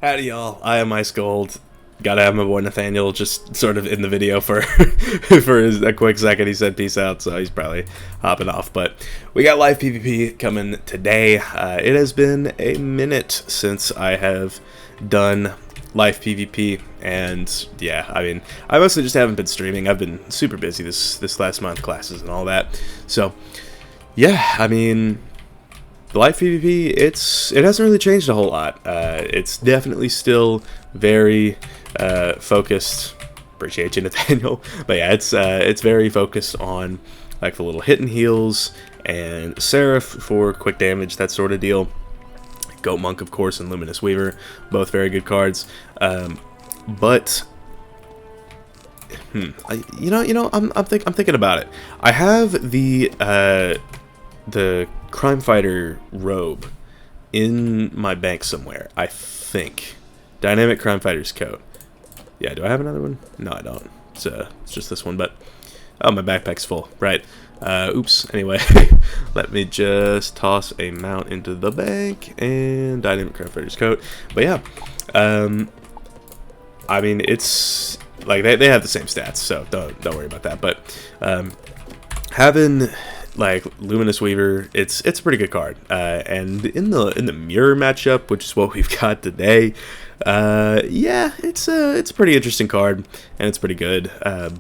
Howdy y'all, I am Ice Gold. Gotta have my boy Nathaniel just sort of in the video for a quick second. He said peace out, so he's probably hopping off. But we got live PvP coming today. It has been a minute since I have done live PvP, and yeah, I mean, I mostly just haven't been streaming. I've been super busy this last month, classes and all that. So yeah, I mean, the live PvP, it hasn't really changed a whole lot. It's definitely still very focused. Appreciate you, Nathaniel. But yeah, it's very focused on like the little hit and heals and Seraph for quick damage, that sort of deal. Goat Monk, of course, and Luminous Weaver, both very good cards. But I'm thinking about it. I have the Crime Fighter robe in my bank somewhere, I think. Dynamic Crime Fighter's coat. Yeah, do I have another one? No, I don't. It's just this one, but oh, my backpack's full. Right. Oops. Anyway, let me just toss a mount into the bank and Dynamic Crime Fighter's coat. But yeah, I mean, it's like they have the same stats, so don't worry about that. But having like Luminous Weaver, it's a pretty good card, and in the mirror matchup, which is what we've got today, yeah, it's a pretty interesting card, and it's pretty good.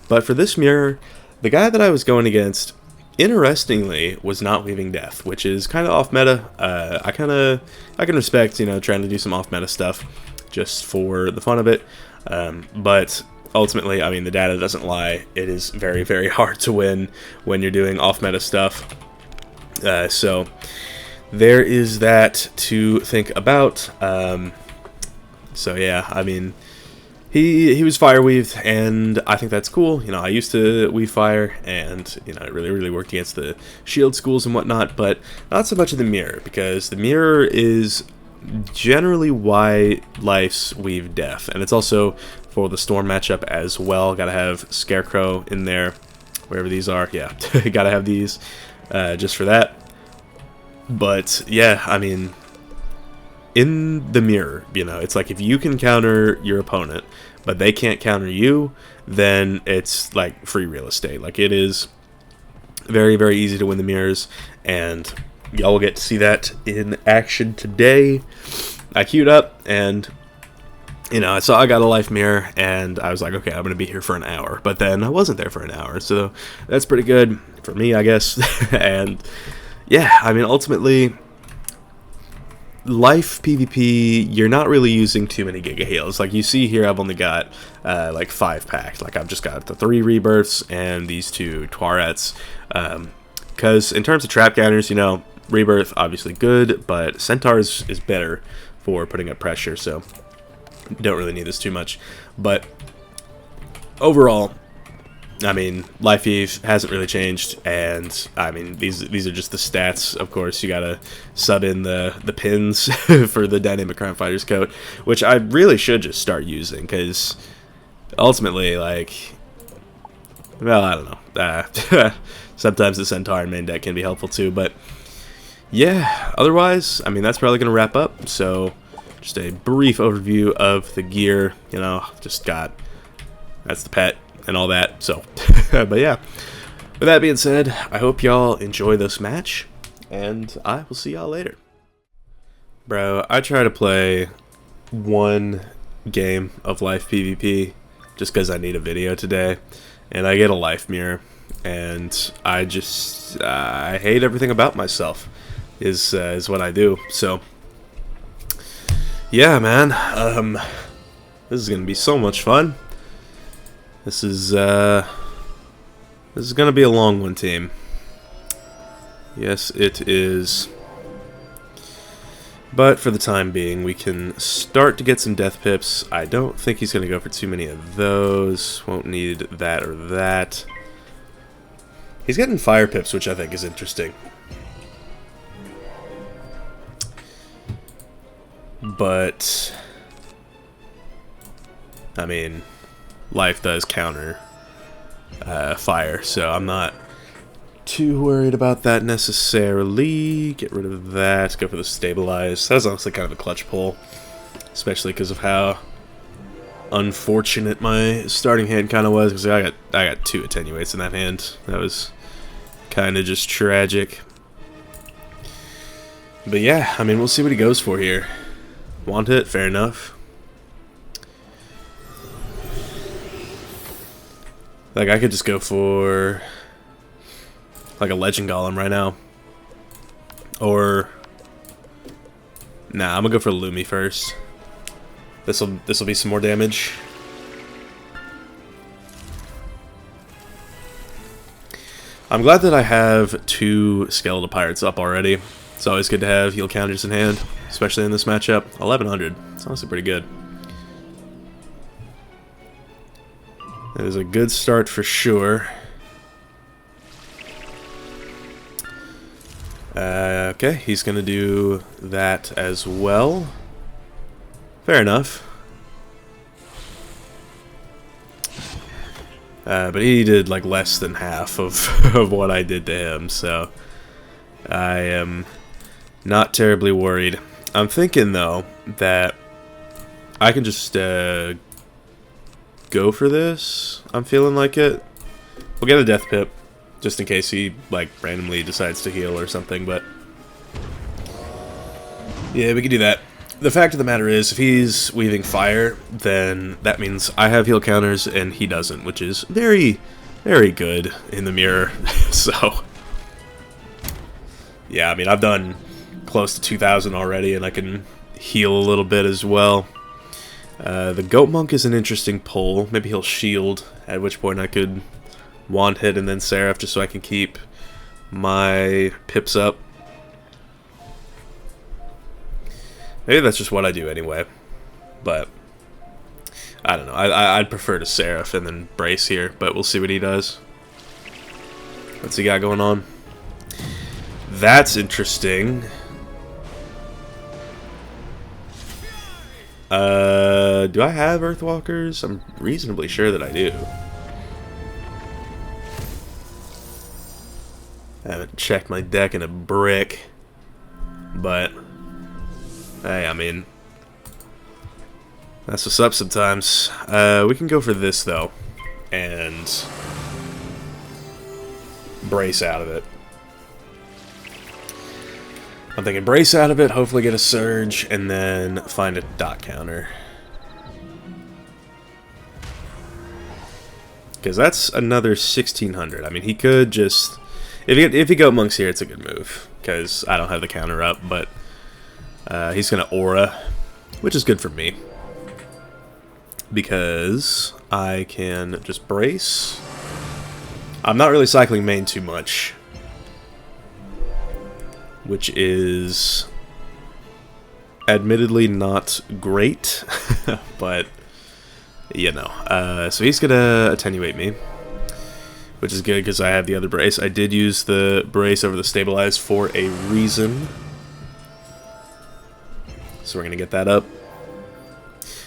But for this mirror, the guy that I was going against, interestingly, was not Weaving Death, which is kind of off meta. I can respect, trying to do some off meta stuff just for the fun of it, but ultimately, I mean, the data doesn't lie. It is very, very hard to win when you're doing off-meta stuff. So there is that to think about. So yeah, I mean, he was fire weaved, and I think that's cool. I used to weave fire, and it really worked against the shield schools and whatnot, but not so much of the mirror, because the mirror is generally why life's weave death, and it's also for the storm matchup as well. Gotta have Scarecrow in there, wherever these are. Yeah, gotta have these just for that. But yeah, I mean, in the mirror, it's like if you can counter your opponent, but they can't counter you, then it's like free real estate. Like, it is very, very easy to win the mirrors, and y'all will get to see that in action today. I queued up, and I saw I got a life mirror, and I was like, okay, I'm going to be here for an hour. But then I wasn't there for an hour, so that's pretty good for me, I guess. And yeah, I mean, ultimately, life PvP, you're not really using too many Giga Heals. Like you see here, I've only got like 5 packs. Like, I've just got the 3 Rebirths and these 2 Tuarets. Because in terms of trap counters, Rebirth, obviously good, but Centaurs is better for putting up pressure, so don't really need this too much. But overall, I mean, Life Eve hasn't really changed, and I mean, these are just the stats. Of course, you gotta sub in the pins for the Dynamic Crime Fighter's coat, which I really should just start using, because ultimately, like, well, I don't know. Sometimes the Centaur main deck can be helpful too, but yeah, otherwise, I mean, that's probably going to wrap up. So just a brief overview of the gear, just got, that's the pet and all that. So, but yeah, with that being said, I hope y'all enjoy this match, and I will see y'all later. Bro, I try to play one game of life PvP just because I need a video today, and I get a life mirror, and I hate everything about myself. Is what I do. So yeah, man, this is gonna be so much fun. This is gonna be a long one, team. Yes, it is. But for the time being, we can start to get some death pips. I don't think he's gonna go for too many of those. Won't need that or that. He's getting fire pips, which I think is interesting. But I mean, life does counter fire, so I'm not too worried about that necessarily. Get rid of that, go for the stabilize. That was honestly kind of a clutch pull. especially because of how unfortunate my starting hand kind of was, because I got 2 attenuates in that hand. That was kind of just tragic. But yeah, I mean, we'll see what he goes for here. Want it? Fair enough. Like, I could just go for like a Legend Golem right now. Or nah, I'm gonna go for Lumi first. This'll be some more damage. I'm glad that I have 2 Skeletal Pirates up already. It's always good to have heal counters in hand, especially in this matchup. 1100. It's honestly pretty good. That is a good start for sure. Okay, he's gonna do that as well. Fair enough. But he did like less than half of what I did to him, so I am not terribly worried. I'm thinking though that I can just go for this. I'm feeling like it. We'll get a Death Pip just in case he like randomly decides to heal or something, but yeah, we can do that. The fact of the matter is, if he's weaving fire, then that means I have heal counters and he doesn't, which is very, very good in the mirror. So yeah, I mean, I've done close to 2,000 already, and I can heal a little bit as well. The Goat Monk is an interesting pull. Maybe he'll shield, at which point I could wand hit and then Seraph just so I can keep my pips up. Maybe that's just what I do anyway, but I don't know. I'd prefer to Seraph and then brace here, but we'll see what he does. What's he got going on? That's interesting. Do I have Earthwalkers? I'm reasonably sure that I do. I haven't checked my deck in a brick, but hey, I mean, that's what's up sometimes. We can go for this though, and brace out of it. I'm thinking brace out of it, hopefully get a surge, and then find a dot counter. Because that's another 1,600. I mean, he could just... If he Goat Monks here, it's a good move. Because I don't have the counter up, but he's going to Aura, which is good for me. Because I can just brace. I'm not really cycling main too much, which is admittedly not great, but you know. So he's gonna attenuate me, which is good because I have the other brace. I did use the brace over the stabilize for a reason, so we're gonna get that up.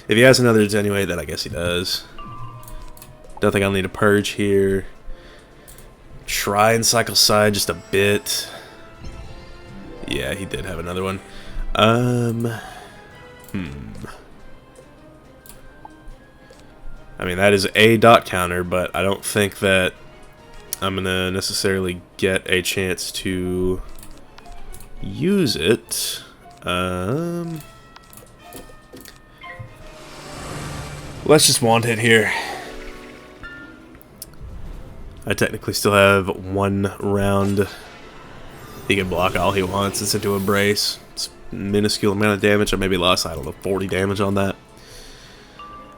If he has another attenuate, then I guess he does. Don't think I'll need a purge here. Try and cycle side just a bit. Yeah, he did have another one. I mean, that is a dot counter, but I don't think that I'm gonna necessarily get a chance to use it. Let's just wand hit here. I technically still have 1 round. He can block all he wants. It's into a brace. It's a minuscule amount of damage. I maybe lost, I don't know, 40 damage on that.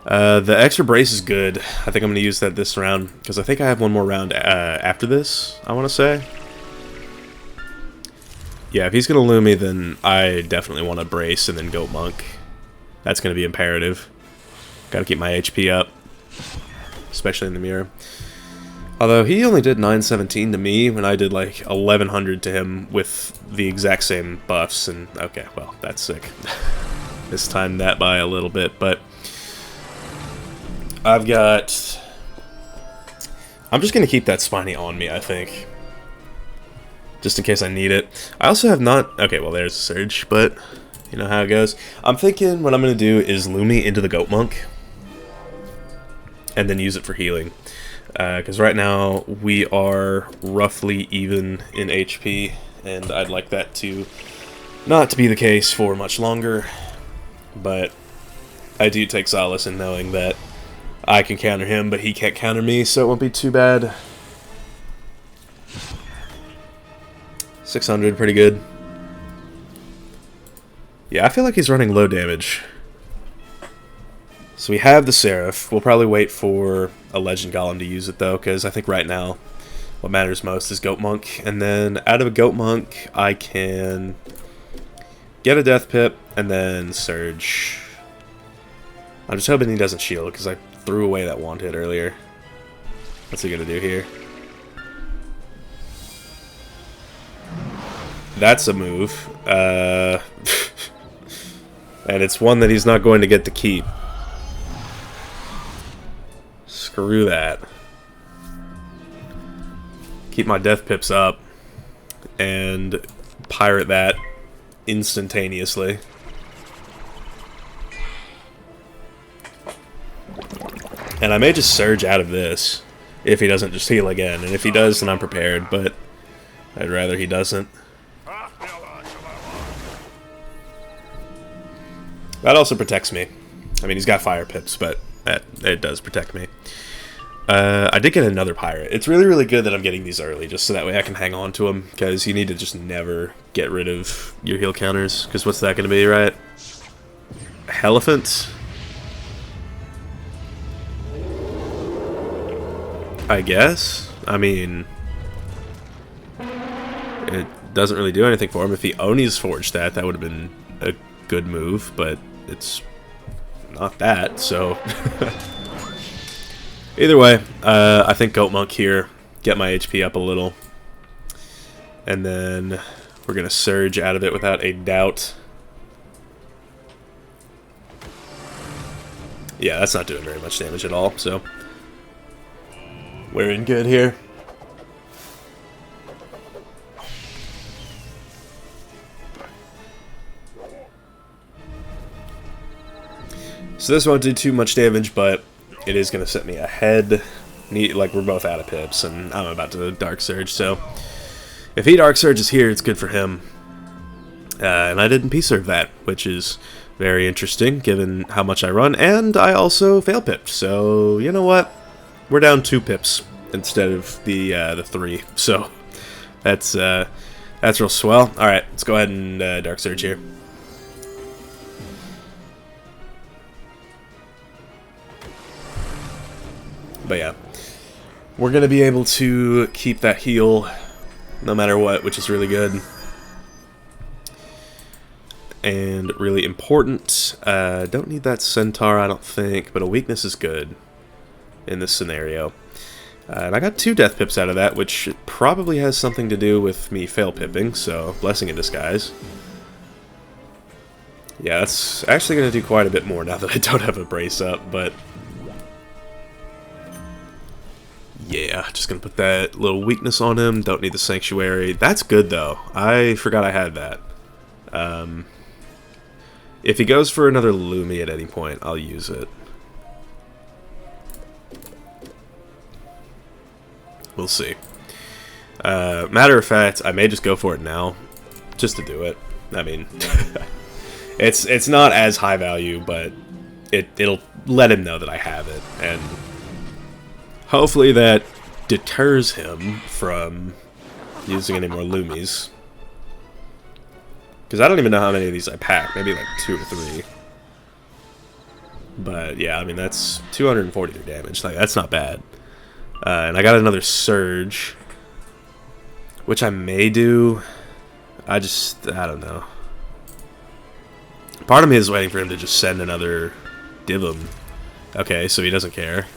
The extra brace is good. I think I'm going to use that this round, because I think I have 1 more round after this, I want to say. Yeah, if he's going to Lumi, then I definitely want to brace and then Goat Monk. That's going to be imperative. Got to keep my HP up, especially in the mirror. Although he only did 917 to me when I did like 1100 to him with the exact same buffs, and okay, well, that's sick. This timed that by a little bit, but I'm just gonna keep that Spiny on me, I think, just in case I need it. I also have not, okay, well, there's a surge, but You know how it goes. I'm thinking what I'm going to do is Lumi into the Goat Monk. And then use it for healing. Because right now we are roughly even in HP. And I'd like that to not to be the case for much longer. But I do take solace in knowing that I can counter him, but he can't counter me, so it won't be too bad. 600, pretty good. Yeah, I feel like he's running low damage. So we have the Seraph. We'll probably wait for a Legend Golem to use it, though, because I think right now what matters most is Goat Monk. And then out of a Goat Monk, I can get a Death Pip and then Surge. I'm just hoping he doesn't shield, because I threw away that wand hit earlier. What's he going to do here? That's a move. And it's one that he's not going to get to keep. Screw that. Keep my Death Pips up and pirate that instantaneously. And I may just surge out of this if he doesn't just heal again. And if he does, then I'm prepared, but I'd rather he doesn't. That also protects me. I mean, he's got fire pips, but it does protect me. I did get another pirate. It's really, really good that I'm getting these early, just so that way I can hang on to them, because you need to just never get rid of your heal counters, because what's that going to be, right? Elephant? I guess? I mean, it doesn't really do anything for him. If he Oni's forged that, that would have been a good move, but it's not that, so either way, I think Goat Monk here, get my HP up a little, and then we're gonna surge out of it without a doubt. Yeah, that's not doing very much damage at all, so we're in good here. So this won't do too much damage, but it is going to set me ahead. Like, we're both out of pips, and I'm about to Dark Surge, so if he Dark Surges here, it's good for him. And I didn't P-Serve that, which is very interesting, given how much I run, and I also fail pipped, so you know what? We're down 2 pips instead of the 3, so that's real swell. Alright, let's go ahead and Dark Surge here. But yeah, we're going to be able to keep that heal no matter what, which is really good. And really important. Don't need that Centaur, I don't think, but a weakness is good in this scenario. And I got 2 Death Pips out of that, which probably has something to do with me fail pipping, so Blessing in Disguise. Yeah, that's actually going to do quite a bit more now that I don't have a brace up, but yeah, just gonna put that little weakness on him. Don't need the Sanctuary. That's good, though. I forgot I had that. If he goes for another Lumi at any point, I'll use it. We'll see. Matter of fact, I may just go for it now, just to do it. I mean, it's not as high value, but it'll let him know that I have it, and hopefully that deters him from using any more Lumis. Because I don't even know how many of these I pack. Maybe like 2 or 3. But yeah, I mean, that's 240 damage. Like, that's not bad. And I got another Surge, which I may do. I don't know. Part of me is waiting for him to just send another Divum. Okay, so he doesn't care.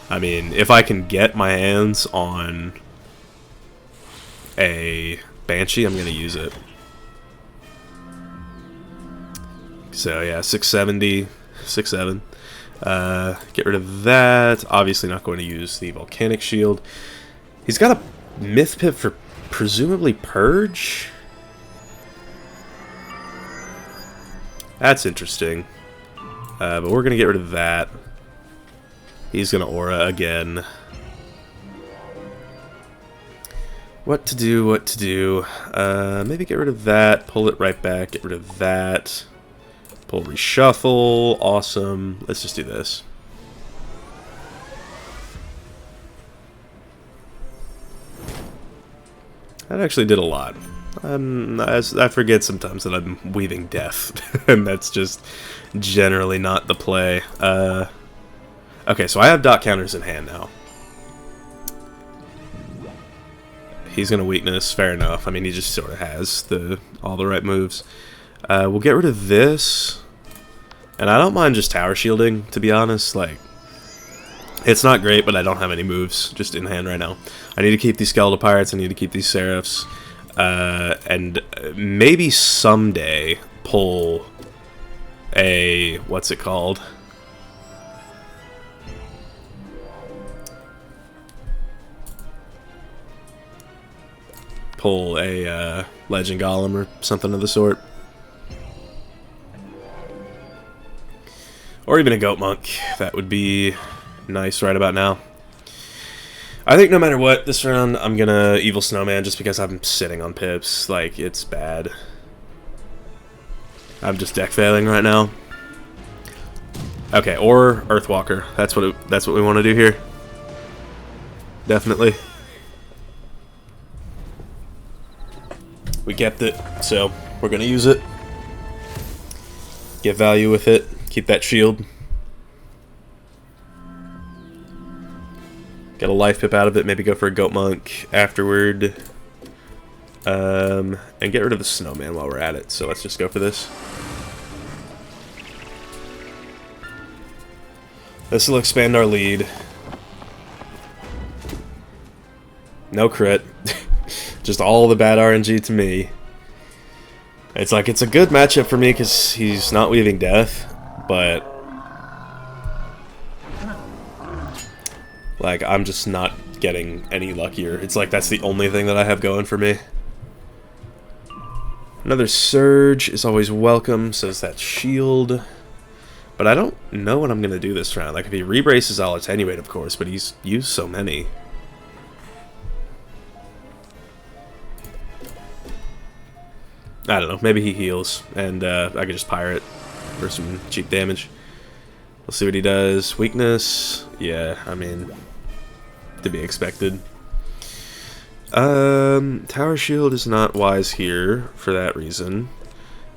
I mean, if I can get my hands on a Banshee, I'm going to use it. So yeah, 670, 6-7. Get rid of that. Obviously not going to use the Volcanic Shield. He's got a Myth Pip for presumably Purge? That's interesting. But we're going to get rid of that. He's going to aura again. What to do, what to do. Maybe get rid of that, pull it right back, get rid of that. Pull reshuffle, awesome. Let's just do this. That actually did a lot. I forget sometimes that I'm weaving death, and that's just generally not the play. Okay, so I have dot counters in hand now. He's gonna weakness, fair enough. I mean, he just sort of has all the right moves. We'll get rid of this, and I don't mind just tower shielding, to be honest. Like, it's not great, but I don't have any moves just in hand right now. I need to keep these skeletal pirates. I need to keep these seraphs. And maybe someday pull a, what's it called? Pull a legend golem or something of the sort. Or even a goat monk. That would be nice right about now. I think no matter what, this round, I'm gonna Evil Snowman just because I'm sitting on pips. Like, it's bad. I'm just deck failing right now. Okay, or Earthwalker. That's what we want to do here. Definitely. We kept it, so we're gonna use it. Get value with it. Keep that shield. Get a life pip out of it, maybe go for a goat monk afterward. And get rid of the snowman while we're at it, so let's just go for this. This will expand our lead. No crit. Just all the bad RNG to me. It's like, it's a good matchup for me because he's not weaving death, but like, I'm just not getting any luckier. It's like that's the only thing that I have going for me. Another surge is always welcome, says that shield. But I don't know what I'm going to do this round. Like, if he rebraces, I'll attenuate, of course, but he's used so many. I don't know, maybe he heals, and I could just pirate for some cheap damage. We'll see what he does. Weakness, yeah, I mean, to be expected. Tower shield is not wise here for that reason.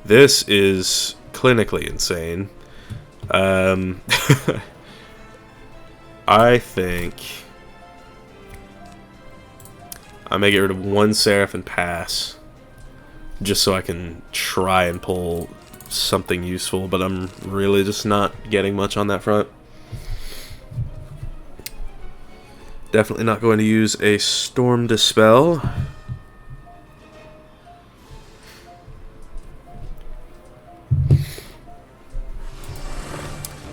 This is clinically insane. I think I may get rid of one Seraph and pass, just so I can try and pull something useful, but I'm really just not getting much on that front. Definitely not going to use a Storm Dispel.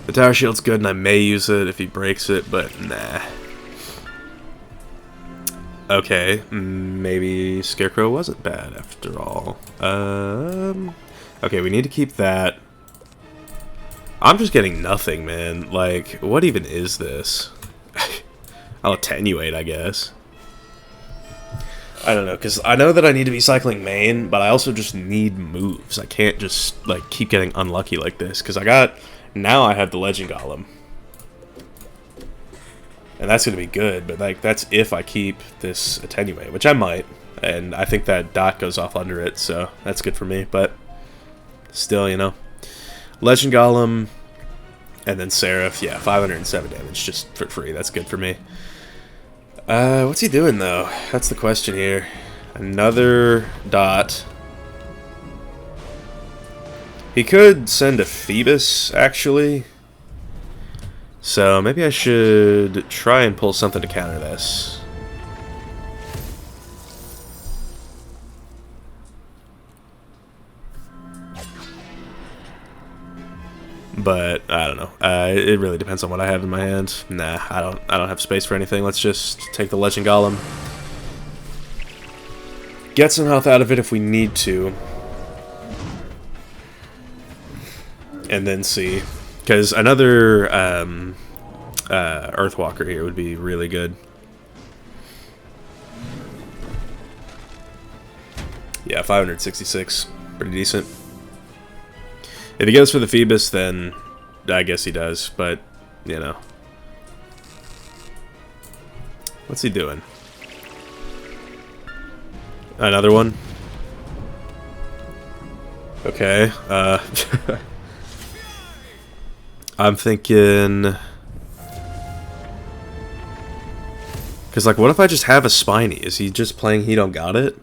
The Tower Shield's good, and I may use it if he breaks it, but nah. Okay, maybe Scarecrow wasn't bad after all. Okay, we need to keep that. I'm just getting nothing, man. Like, what even is this? I'll attenuate, I guess. I don't know, because I know that I need to be cycling main, but I also just need moves. I can't just, like, keep getting unlucky like this, because now I have the Legend Golem. And that's going to be good, but like that's if I keep this attenuate, which I might. And I think that dot goes off under it, so that's good for me. But still, you know. Legend Golem, and then Seraph. Yeah, 507 damage just for free. That's good for me. What's he doing, though? That's the question here. Another dot. He could send a Phoebus, actually. So maybe I should try and pull something to counter this. But I don't know. It really depends on what I have in my hand. Nah, I don't have space for anything. Let's just take the Legend Golem. Get some health out of it if we need to. and then see, because another Earthwalker here would be really good. Yeah, 566, pretty decent. If he goes for the Phoebus, then I guess he does, but, you know. What's he doing? Another one? Okay, I'm thinking... Because, like, what if I just have a Spiny? Is he just playing He Don't Got It?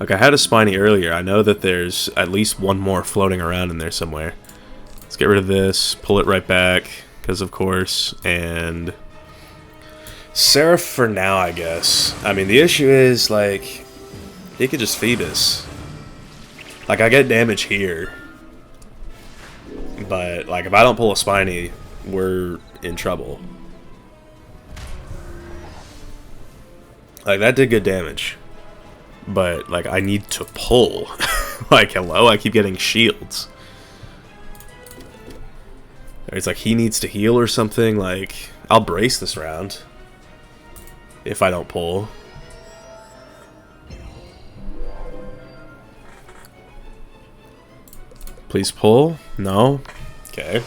Like, I had a Spiny earlier. I know that there's at least one more floating around in there somewhere. Let's get rid of this, pull it right back, because of course, and... Seraph for now, I guess. I mean, the issue is, like, he could just Phoebus. Like, I get damage here. But, like, if I don't pull a Spiny, we're in trouble. Like, that did good damage. But, like, I need to pull. Like, hello? I keep getting shields. It's like he needs to heal or something. Like, I'll brace this round. If I don't pull. Please pull. No? Okay.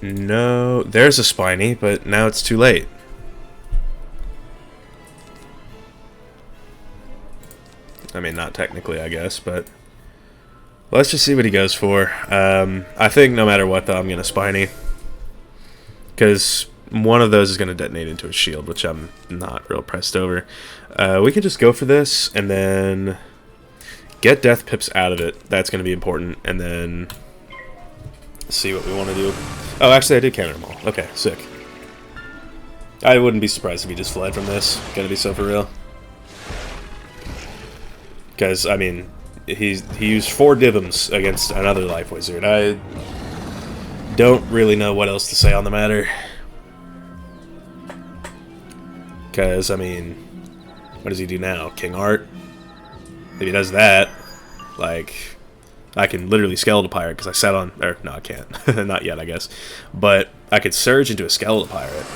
No, there's a Spiny, but now it's too late. I mean, not technically, I guess, but let's just see what he goes for. I think no matter what, though, I'm going to Spiny. Because one of those is going to detonate into a shield, which I'm not real pressed over. We can just go for this, and then get Death Pips out of it. That's going to be important, and then see what we want to do. Oh, actually, I did counter them all. Okay, sick. I wouldn't be surprised if he just fled from this. Gonna be so for real. Because, I mean, he used 4 Divums against another Life Wizard. I don't really know what else to say on the matter. Because, I mean, what does he do now? King Art? If he does that, like, I can literally Skeletal Pirate because I sat on... Or, no, I can't. Not yet, I guess. But I could Surge into a Skeletal Pirate.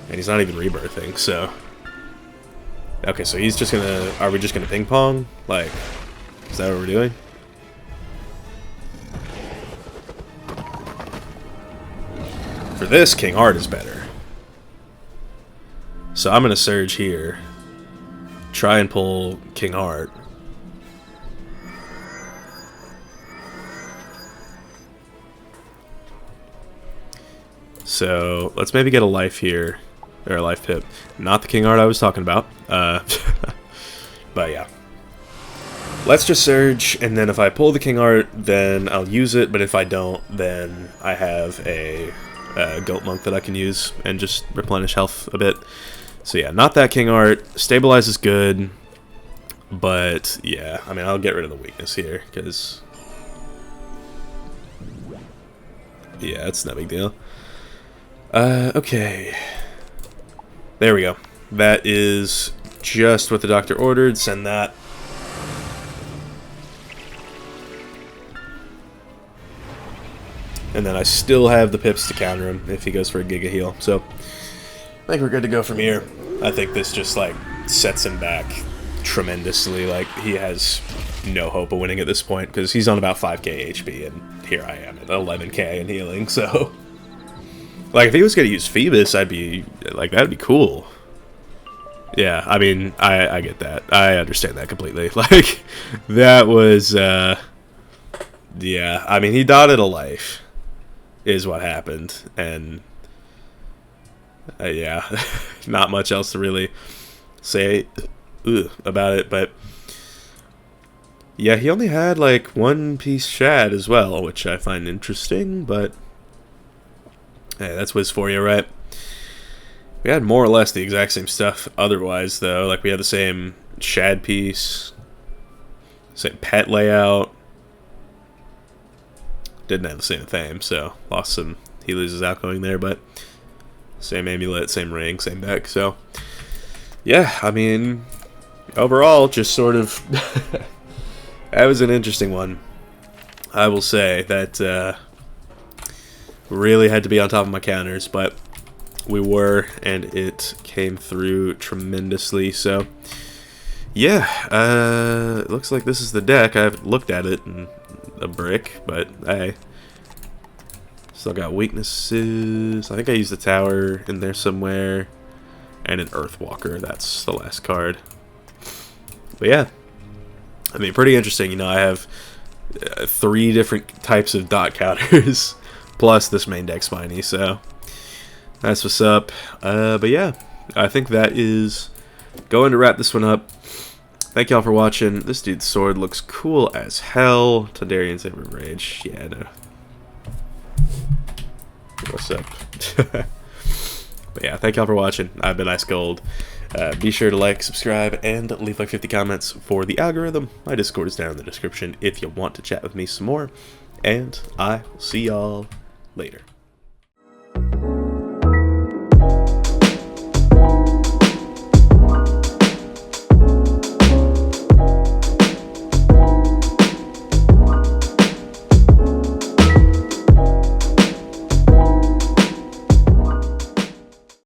And he's not even rebirthing, so... Okay, so he's just gonna... Are we just gonna ping pong? Like, is that what we're doing? For this, King Art is better. So I'm gonna Surge here. Try and pull King Art. So let's maybe get a life here. Or a life pip. Not the King Art I was talking about. But yeah. Let's just Surge, and then if I pull the King Art, then I'll use it, but if I don't, then I have a Goat Monk that I can use and just replenish health a bit. So yeah, not that King Art. Stabilize is good, but yeah, I mean, I'll get rid of the weakness here, because... Yeah, it's no big deal. Okay. There we go. That is just what the doctor ordered. Send that. And then I still have the pips to counter him if he goes for a Giga Heal. So, I think we're good to go from here. I think this just, like, sets him back tremendously. Like, he has no hope of winning at this point, because he's on about 5k HP, and here I am at 11k in healing, so... Like, if he was going to use Phoebus, I'd be... Like, that'd be cool. Yeah, I mean, I get that. I understand that completely. Like, that was, yeah, I mean, he dotted a life, is what happened, and, yeah, not much else to really say about it, but, yeah, he only had, like, 1-piece Shad as well, which I find interesting, but, hey, that's Wiz for you, right? We had more or less the exact same stuff otherwise, though. Like, we had the same Shad piece, same pet layout. Didn't have the same theme, so lost some... He loses outgoing there, but Same amulet, same ring, same deck. So, yeah, I mean, overall, just sort of... that was an interesting one. I will say that really had to be on top of my counters, but we were, and it came through tremendously. So, yeah, it looks like this is the deck. I haven't looked at it in a brick, but I still got weaknesses. I think I used the tower in there somewhere, and an Earthwalker. That's the last card. But yeah, I mean, pretty interesting. You know, I have 3 different types of dot counters, plus this main deck Spiny, so that's what's up. But yeah, I think that is going to wrap this one up. Thank y'all for watching. This dude's sword looks cool as hell. Tandarian's Ever Rage. Yeah, no. What's up? But yeah, thank y'all for watching. I've been Ice Gold. Be sure to like, subscribe, and leave like 50 comments for the algorithm. My Discord is down in the description if you want to chat with me some more. And I will see y'all later.